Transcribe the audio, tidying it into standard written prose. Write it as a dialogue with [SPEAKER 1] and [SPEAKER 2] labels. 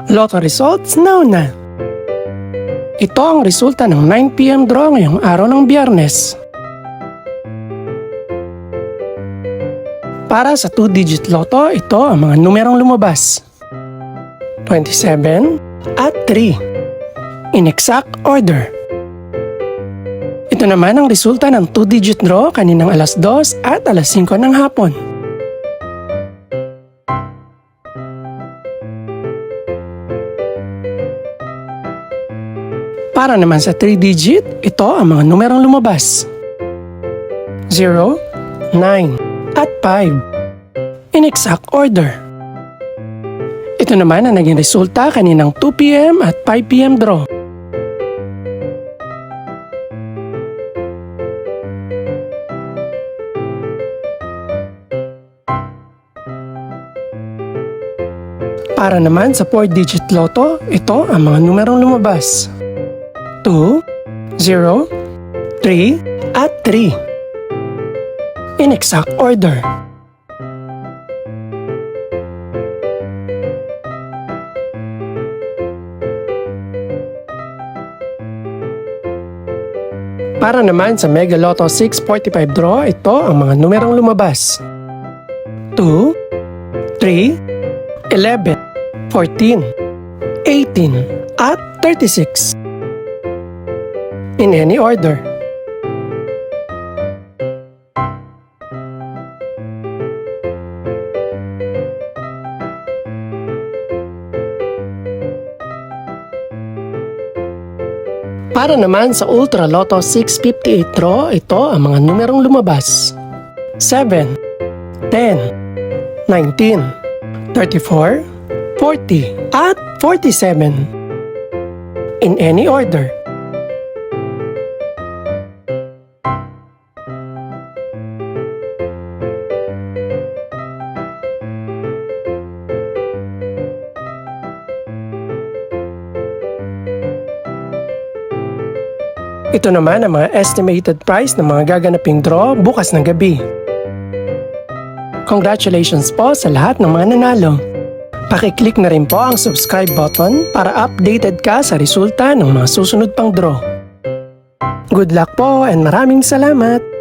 [SPEAKER 1] Lotto results now na. Ito ang resulta ng 9 PM draw ngayong araw ng Biyernes. Para sa 2-digit lotto, ito ang mga numerong lumabas. 27 at 3. In exact order. Ito naman ang resulta ng 2-digit draw kaninang alas 2 at alas 5 ng hapon. Para naman sa 3-digit, ito ang mga numerong lumabas. 0, 9, at 5. In exact order. Ito naman ang naging resulta kaninang 2 PM at 5 PM draw. Para naman sa 4-digit lotto, ito ang mga numerong lumabas. 2, 0, 3, at 3. In exact order. Para naman sa Mega Lotto 645 draw, ito ang mga numerong lumabas. 2, 3, 11, 14, 18, at 36. In any order. Para naman sa Ultra Lotto 658 draw, ito ang mga numerong lumabas. 7, 10, 19, 34, 40, at 47. In any order. Ito naman ang mga estimated price ng mga gaganaping draw bukas ng gabi. Congratulations po sa lahat ng mga nanalo. Pakiclick na rin po ang subscribe button para updated ka sa resulta ng mga susunod pang draw. Good luck po and maraming salamat!